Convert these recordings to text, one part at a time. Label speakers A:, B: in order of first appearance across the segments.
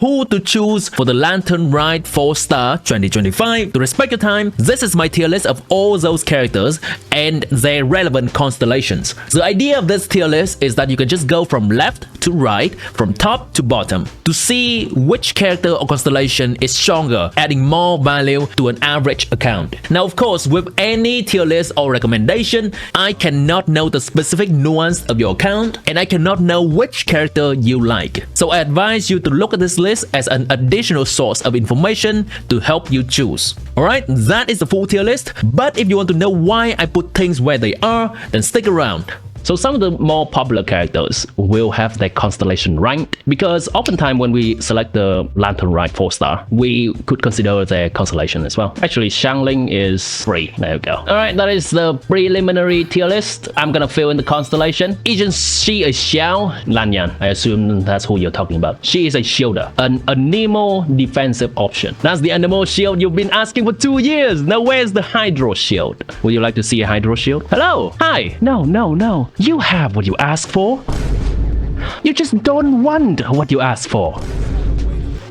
A: who to choose for the Lantern Rite 4-star 2025. To respect your time, this is my tier list of all those characters and their relevant constellations. The idea of this tier list is that you can just go from left to right, from top to bottom, to see which character or constellation is stronger, adding more value to an average account. Now, of course, with any tier list or recommendation, I cannot know the specific nuance of your account, and I cannot know which character you like. So I advise you to look at this list as an additional source of information to help you choose. Alright, that is the full tier list, but if you want to know why I put things where they are, then stick around. So some of the more popular characters will have their constellation ranked, because oftentimes when we select the Lantern Rite 4-star, we could consider their constellation as well. Actually, Xiangling is free. There we go. Alright, that is the preliminary tier list. I'm gonna fill in the constellation. Isn't she a Xiao? Lanyan. I assume that's who you're talking about. She is a shielder, an Anemo defensive option. That's the Anemo shield you've been asking for 2 years. Now where's the Hydro shield? Would you like to see a Hydro shield? Hello? Hi. No. You have what you asked for. You just don't want what you asked for.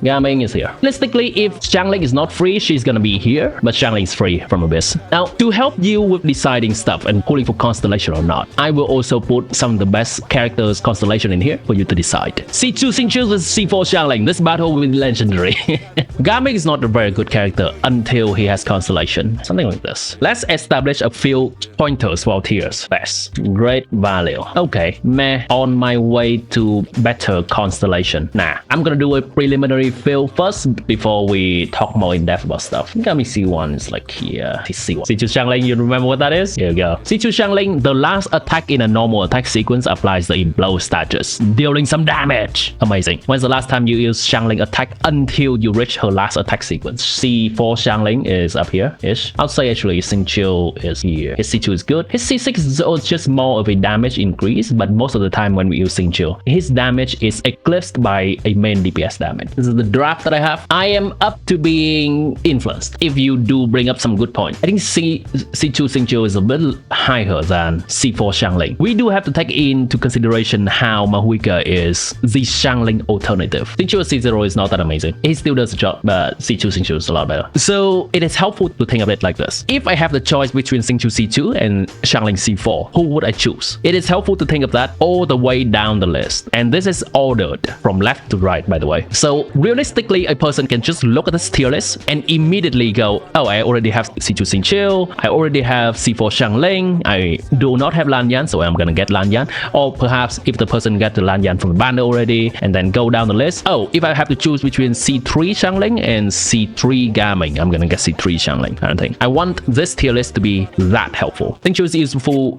A: Gaming is here. Realistically, if Xiangling is not free, she's gonna be here, but Xiangling is free from Abyss. Now, to help you with deciding stuff and pulling for constellation or not, I will also put some of the best characters constellation in here for you to decide. C2 Xingqiu vs C4 Xiangling. This battle will be legendary. Gaming is not a very good character until he has constellation. Something like this. Let's establish a few pointers for our tiers. Best. Great value. Okay. Meh. On my way to better constellation. Nah. I'm gonna do a preliminary fill first before we talk more in depth about stuff. Gami C1 is like here. C1. C2 Xiangling, you remember what that is? Here we go. C2 Xiangling, the last attack in a normal attack sequence applies the Blow status, dealing some damage. Amazing. When's the last time you used Xiangling attack until you reach her last attack sequence? C4 Xiangling is up here-ish. I'll say actually Xingqiu is here. His C2 is good. His C6 is just more of a damage increase, but most of the time when we use Xingqiu, his damage is eclipsed by a main DPS damage. This is the draft that I have. I am up to being influenced if you do bring up some good points. I think C2 Xingqiu is a little higher than C4 Xiangling. We do have to take into consideration how Mahuika is the Xiangling alternative. Xingqiu C0 is not that amazing. He still does the job, but C2 Xingqiu is a lot better. So it is helpful to think of it like this. If I have the choice between Xingqiu C2 and Xiangling C4, who would I choose? It is helpful to think of that all the way down the list. And this is ordered from left to right, by the way. So realistically, a person can just look at this tier list and immediately go, oh, I already have C2 Xingqiu, I already have C4 Xiangling, I do not have Lanyan, so I'm gonna get Lanyan. Or perhaps if the person got the Lanyan from the banner already, and then go down the list, oh, if I have to choose between C3 Xiangling and C3 Gaming, I'm gonna get C3 Xiangling, kind of thing. I want this tier list to be that helpful. Xingqiu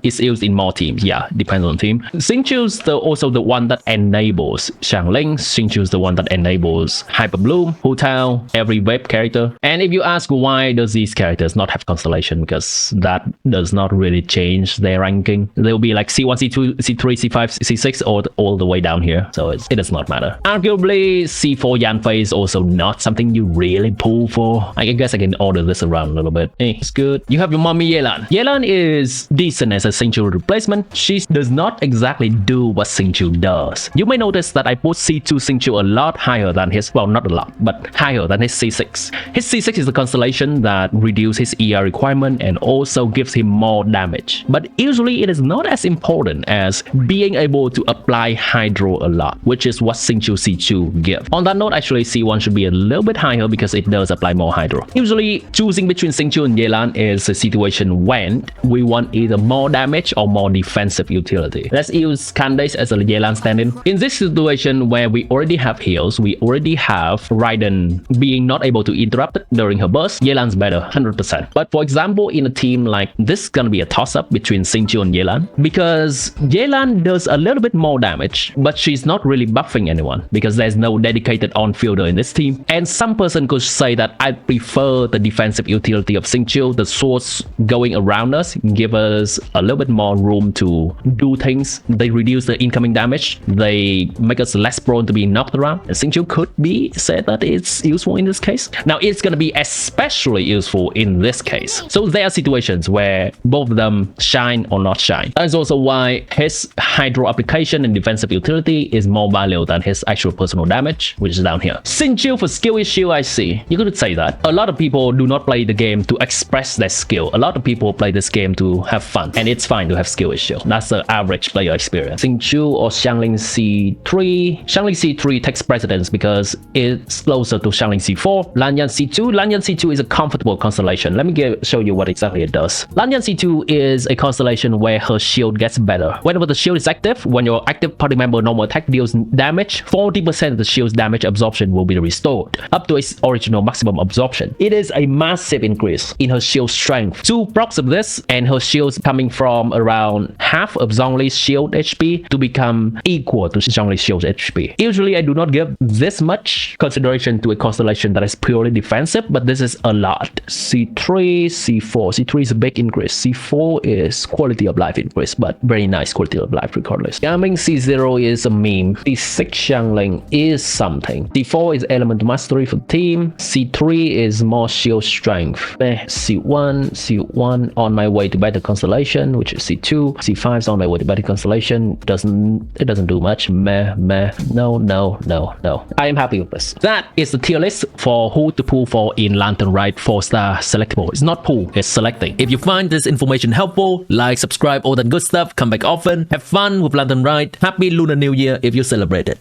A: is used in more teams, yeah, depends on team. Xingqiu is also the one that enables Xiangling. Xingqiu is the one that enables Hyper Bloom, Hu Tao, every web character. And if you ask why does these characters not have constellation, because that does not really change their ranking. They'll be like C1, C2, C3, C5, C6, or all the way down here. So it does not matter. Arguably, C4 Yanfei is also not something you really pull for. I guess I can order this around a little bit. Hey, it's good. You have your mommy Yelan. Yelan is decent as a Xingqiu replacement. She does not exactly do what Xingqiu does. You may notice that I put C2 Xingqiu a lot higher than his, well, not a lot, but higher than his C6. His C6 is the constellation that reduces his ER requirement and also gives him more damage. But usually it is not as important as being able to apply Hydro a lot, which is what Xingqiu C2 gives. On that note, actually C1 should be a little bit higher because it does apply more Hydro. Usually choosing between Xingqiu and Yelan is a situation when we want either more damage or more defensive utility. Let's use Candace as a Yelan stand-in. In this situation where we already have heals, we already have Rite being not able to interrupt it during her burst, Yelan's better, 100%. But for example, in a team like this, gonna be a toss-up between Xingqiu and Yelan, because Yelan does a little bit more damage, but she's not really buffing anyone because there's no dedicated on-fielder in this team. And some person could say that I prefer the defensive utility of Xingqiu. The swords going around us give us a little bit more room to do things. They reduce the incoming damage. They make us less prone to being knocked around. And Xingqiu could be said that it's useful in this case. Now it's gonna be especially useful in this case. So there are situations where both of them shine or not shine. That is also why his hydro application and defensive utility is more valuable than his actual personal damage, which is down here. Xingqiu for skill issue, I see. You could say that. A lot of people do not play the game to express their skill. A lot of people play this game to have fun, and it's fine to have skill issue. That's the average player experience. Xingqiu or Xiangling C3. Xiangling C3 takes precedence because it's closer to Xiangling C4. Lanyan C2. Lanyan C2 is a comfortable constellation. Let me show you what exactly it does. Lanyan C2 is a constellation where her shield gets better. Whenever the shield is active, when your active party member normal attack deals damage, 40% of the shield's damage absorption will be restored, up to its original maximum absorption. It is a massive increase in her shield strength. 2 procs of this, and her shield's coming from around half of Zhongli's shield HP to become equal to Zhongli's shield HP. Usually I do not give this much consideration to a constellation that is purely defensive, but this is a lot. C3, C4. C3 is a big increase. C4 is quality of life increase, but very nice quality of life regardless. Gaming C0 is a meme. C6 Xiangling is something. C4 is element mastery for team. C3 is more shield strength. C1 on my way to better constellation, which is C2. C5 is on my way to better constellation. It doesn't do much. No. I am happy with this. That is the tier list for who to pull for in Lantern Rite 4-star selectable. It's not pull, it's selecting. If you find this information helpful, like, subscribe, all that good stuff, come back often, have fun with Lantern Rite. Happy Lunar New Year if you celebrate it.